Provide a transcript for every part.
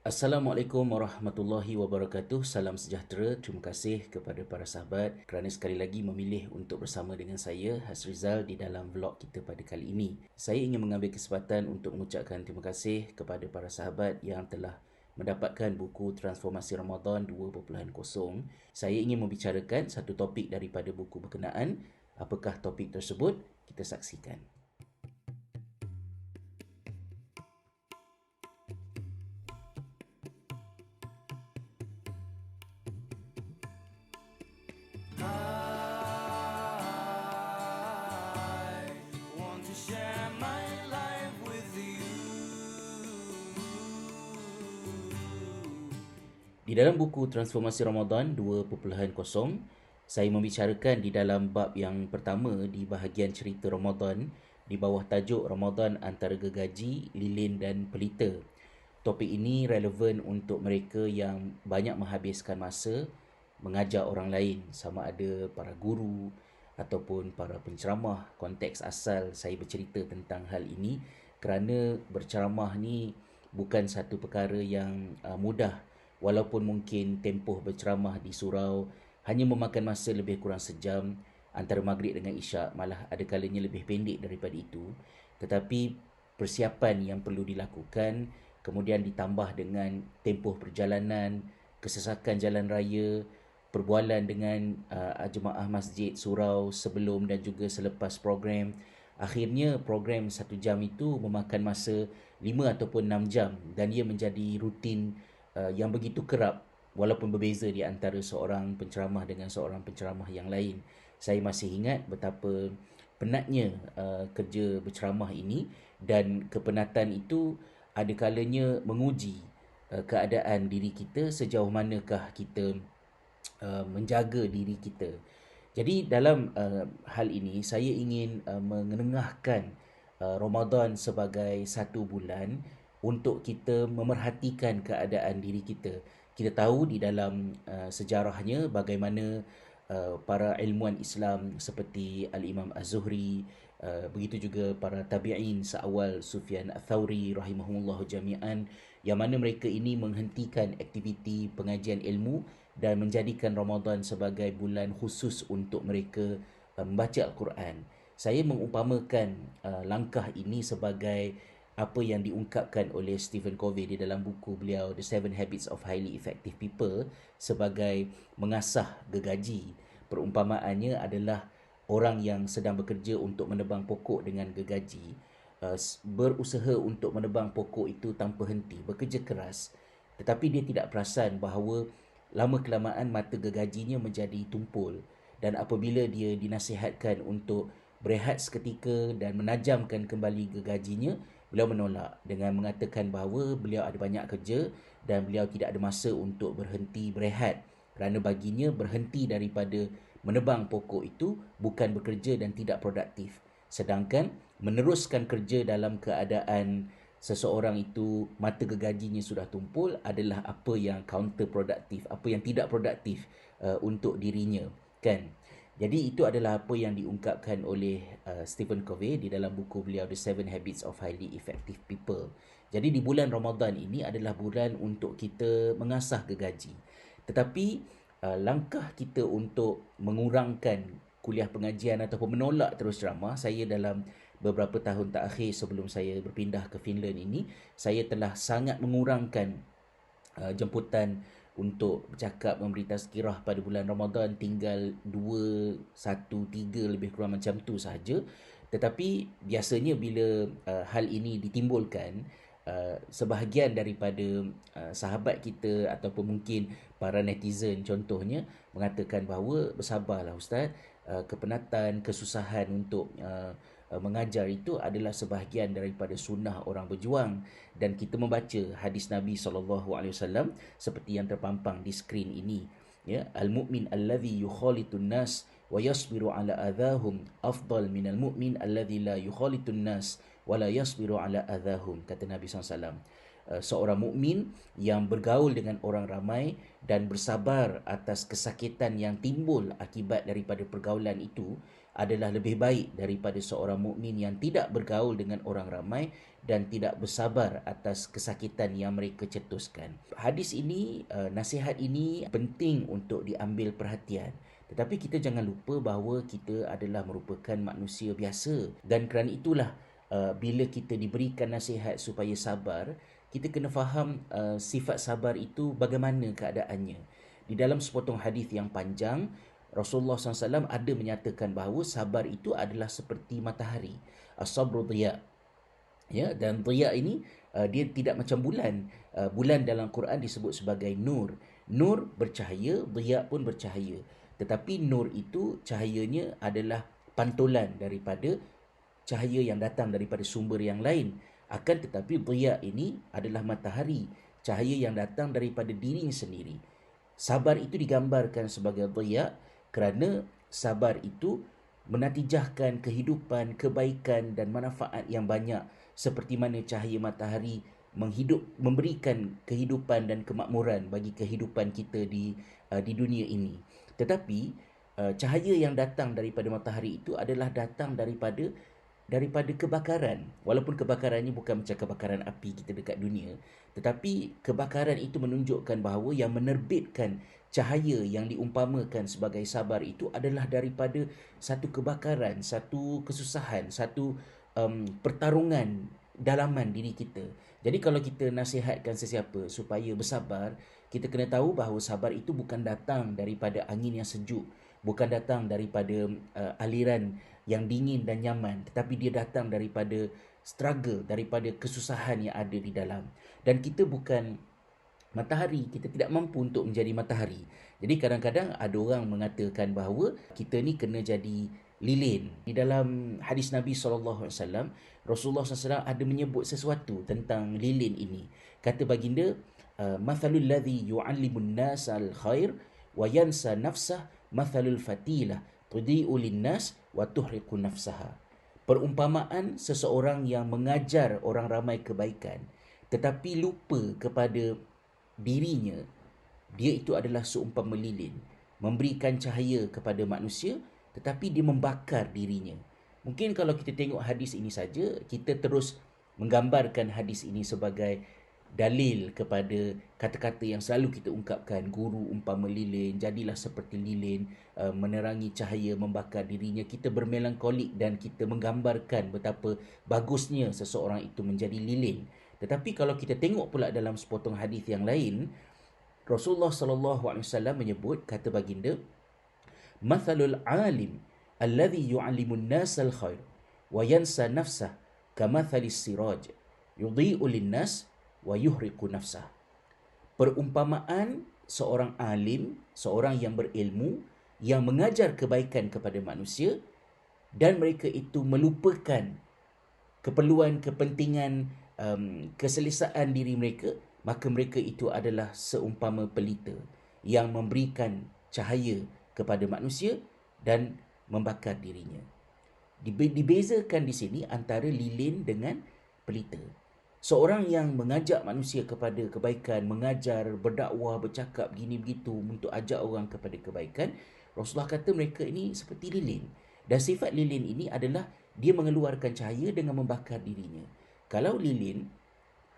Assalamualaikum warahmatullahi wabarakatuh. Salam sejahtera. Terima kasih kepada para sahabat kerana sekali lagi memilih untuk bersama dengan saya, Hasrizal, di dalam vlog kita pada kali ini. Saya ingin mengambil kesempatan untuk mengucapkan terima kasih kepada para sahabat yang telah mendapatkan buku Transformasi Ramadan 2.0. Saya ingin membicarakan satu topik daripada buku berkenaan. Apakah topik tersebut? Kita saksikan. Di dalam buku Transformasi Ramadan 2.0, saya membicarakan di dalam bab yang pertama di bahagian cerita Ramadan di bawah tajuk Ramadan antara gergaji, lilin dan pelita. Topik ini relevan untuk mereka yang banyak menghabiskan masa mengajar orang lain, sama ada para guru ataupun para penceramah. Konteks asal saya bercerita tentang hal ini kerana berceramah ni bukan satu perkara yang mudah. Walaupun mungkin tempoh berceramah di surau hanya memakan masa lebih kurang sejam antara maghrib dengan isyak, malah ada kalanya lebih pendek daripada itu. Tetapi persiapan yang perlu dilakukan, kemudian ditambah dengan tempoh perjalanan, kesesakan jalan raya, perbualan dengan jemaah masjid surau sebelum dan juga selepas program. Akhirnya program 1 jam itu memakan masa 5 ataupun 6 jam dan ia menjadi rutin yang begitu kerap walaupun berbeza di antara seorang penceramah dengan seorang penceramah yang lain. Saya masih ingat betapa penatnya kerja berceramah ini, dan kepenatan itu ada kalanya menguji keadaan diri kita, sejauh manakah kita menjaga diri kita. Jadi dalam hal ini saya ingin mengenengahkan Ramadan sebagai satu bulan untuk kita memerhatikan keadaan diri kita. Kita tahu di dalam sejarahnya bagaimana para ilmuwan Islam seperti Al-Imam Az-Zuhri, begitu juga para tabi'in seawal Sufyan Ats-Tsauri rahimahumullah jami'an, yang mana mereka ini menghentikan aktiviti pengajian ilmu dan menjadikan Ramadan sebagai bulan khusus untuk mereka membaca Al-Quran. Saya mengumpamakan langkah ini sebagai apa yang diungkapkan oleh Stephen Covey di dalam buku beliau The 7 Habits of Highly Effective People sebagai mengasah gergaji. Perumpamaannya adalah orang yang sedang bekerja untuk menebang pokok dengan gergaji, berusaha untuk menebang pokok itu tanpa henti, bekerja keras, tetapi dia tidak perasan bahawa lama kelamaan mata gergajinya menjadi tumpul, dan apabila dia dinasihatkan untuk berehat seketika dan menajamkan kembali gergajinya, beliau menolak dengan mengatakan bahawa beliau ada banyak kerja dan beliau tidak ada masa untuk berhenti berehat, kerana baginya berhenti daripada menebang pokok itu bukan bekerja dan tidak produktif. Sedangkan meneruskan kerja dalam keadaan seseorang itu mata gergajinya sudah tumpul adalah apa yang counterproduktif, apa yang tidak produktif untuk dirinya, kan? Jadi itu adalah apa yang diungkapkan oleh Stephen Covey di dalam buku beliau The 7 Habits of Highly Effective People. Jadi di bulan Ramadan ini adalah bulan untuk kita mengasah gergaji. Tetapi langkah kita untuk mengurangkan kuliah pengajian ataupun menolak terus ceramah, saya dalam beberapa tahun terakhir sebelum saya berpindah ke Finland ini, saya telah sangat mengurangkan jemputan untuk bercakap, memberi tazkirah pada bulan Ramadan, tinggal 2, 1, 3 lebih kurang macam tu sahaja. Tetapi biasanya bila hal ini ditimbulkan, sebahagian daripada sahabat kita ataupun mungkin para netizen contohnya mengatakan bahawa bersabarlah Ustaz, kepenatan, kesusahan untuk mengajar itu adalah sebahagian daripada sunnah orang berjuang, dan kita membaca hadis Nabi SAW seperti yang terpampang di skrin ini, ya, al-mu'min alladhi yukhalitun nas wa yasbiru ala adahum afdal minal mu'min alladhi la yukhalitun nas wa la yasbiru ala adahum, kata Nabi SAW. Seorang mukmin yang bergaul dengan orang ramai dan bersabar atas kesakitan yang timbul akibat daripada pergaulan itu adalah lebih baik daripada seorang mukmin yang tidak bergaul dengan orang ramai dan tidak bersabar atas kesakitan yang mereka cetuskan. Hadis ini, nasihat ini penting untuk diambil perhatian. Tetapi kita jangan lupa bahawa kita adalah merupakan manusia biasa, dan kerana itulah bila kita diberikan nasihat supaya sabar, kita kena faham sifat sabar itu bagaimana keadaannya. Di dalam sepotong hadis yang panjang, Rasulullah SAW ada menyatakan bahawa sabar itu adalah seperti matahari. As-sabru dhiya. Ya, dan dhiya ini dia tidak macam bulan. Bulan dalam Quran disebut sebagai nur. Nur bercahaya, dhiya pun bercahaya. Tetapi nur itu cahayanya adalah pantulan daripada cahaya yang datang daripada sumber yang lain. Akan tetapi dhiya ini adalah matahari, cahaya yang datang daripada dirinya sendiri. Sabar itu digambarkan sebagai dhiya kerana sabar itu menatijahkan kehidupan, kebaikan dan manfaat yang banyak, seperti mana cahaya matahari memberikan kehidupan dan kemakmuran bagi kehidupan kita di dunia ini. Tetapi cahaya yang datang daripada matahari itu adalah datang daripada kebakaran. Walaupun kebakarannya bukan macam kebakaran api kita dekat dunia, tetapi kebakaran itu menunjukkan bahawa yang menerbitkan cahaya yang diumpamakan sebagai sabar itu adalah daripada satu kebakaran, satu kesusahan, satu pertarungan dalaman diri kita. Jadi kalau kita nasihatkan sesiapa supaya bersabar, kita kena tahu bahawa sabar itu bukan datang daripada angin yang sejuk, bukan datang daripada aliran yang dingin dan nyaman, tetapi dia datang daripada struggle, daripada kesusahan yang ada di dalam. Dan kita bukan matahari, kita tidak mampu untuk menjadi matahari. Jadi kadang-kadang ada orang mengatakan bahawa kita ni kena jadi lilin. Di dalam hadis Nabi SAW, Rasulullah SAW ada menyebut sesuatu tentang lilin ini. Kata baginda, mathalul ladzi yu'allimun nas al-khair wa yansa nafsah mathalul fatilah tudhi'u lin-nas wa tuhriqu nafsaha. Perumpamaan seseorang yang mengajar orang ramai kebaikan tetapi lupa kepada dirinya, dia itu adalah seumpama lilin, memberikan cahaya kepada manusia tetapi dia membakar dirinya. Mungkin kalau kita tengok hadis ini saja, kita terus menggambarkan hadis ini sebagai dalil kepada kata-kata yang selalu kita ungkapkan, guru umpama lilin, jadilah seperti lilin, menerangi cahaya, membakar dirinya. Kita bermelankolik dan kita menggambarkan betapa bagusnya seseorang itu menjadi lilin. Tetapi kalau kita tengok pula dalam sepotong hadis yang lain, Rasulullah SAW menyebut, kata baginda, mathalul alim alladhi yu'allimun nas al-khair wa yansa nafsah kamathalis siraj yudhi'u lin-nas wa yuhriqu nafsah. Perumpamaan seorang alim, seorang yang berilmu, yang mengajar kebaikan kepada manusia dan mereka itu melupakan keperluan, kepentingan, keselesaan diri mereka, maka mereka itu adalah seumpama pelita yang memberikan cahaya kepada manusia dan membakar dirinya. Dibezakan di sini antara lilin dengan pelita. Seorang yang mengajak manusia kepada kebaikan, mengajar, berdakwah, bercakap gini begitu untuk ajak orang kepada kebaikan, Rasulullah kata mereka ini seperti lilin. Dan sifat lilin ini adalah dia mengeluarkan cahaya dengan membakar dirinya. Kalau lilin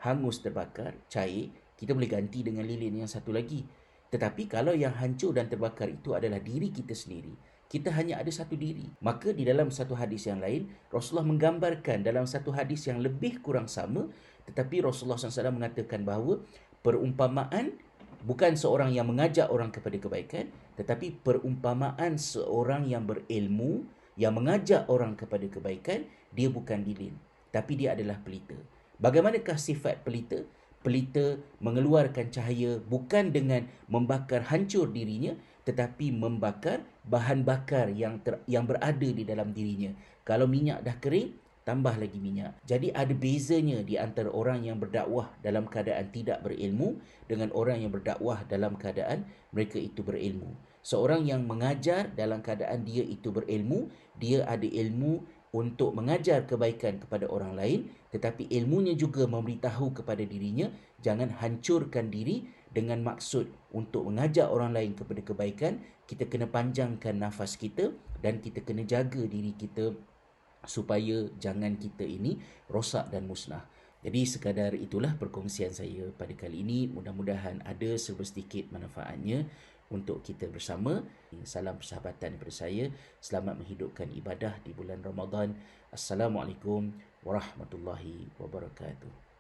hangus terbakar, cair, kita boleh ganti dengan lilin yang satu lagi. Tetapi kalau yang hancur dan terbakar itu adalah diri kita sendiri, kita hanya ada satu diri. Maka di dalam satu hadis yang lain, Rasulullah menggambarkan dalam satu hadis yang lebih kurang sama, tetapi Rasulullah SAW mengatakan bahawa perumpamaan bukan seorang yang mengajak orang kepada kebaikan, tetapi perumpamaan seorang yang berilmu, yang mengajak orang kepada kebaikan, dia bukan lilin, tapi dia adalah pelita. Bagaimanakah sifat pelita? Pelita mengeluarkan cahaya bukan dengan membakar hancur dirinya, tetapi membakar bahan bakar yang berada di dalam dirinya. Kalau minyak dah kering, tambah lagi minyak. Jadi ada bezanya di antara orang yang berdakwah dalam keadaan tidak berilmu dengan orang yang berdakwah dalam keadaan mereka itu berilmu. Seorang yang mengajar dalam keadaan dia itu berilmu, dia ada ilmu untuk mengajar kebaikan kepada orang lain, tetapi ilmunya juga memberitahu kepada dirinya, jangan hancurkan diri dengan maksud untuk mengajak orang lain kepada kebaikan, kita kena panjangkan nafas kita dan kita kena jaga diri kita supaya jangan kita ini rosak dan musnah. Jadi sekadar itulah perkongsian saya pada kali ini. Mudah-mudahan ada serba sedikit manfaatnya untuk kita bersama. Salam persahabatan daripada saya. Selamat menghidupkan ibadah di bulan Ramadan. Assalamualaikum warahmatullahi wabarakatuh.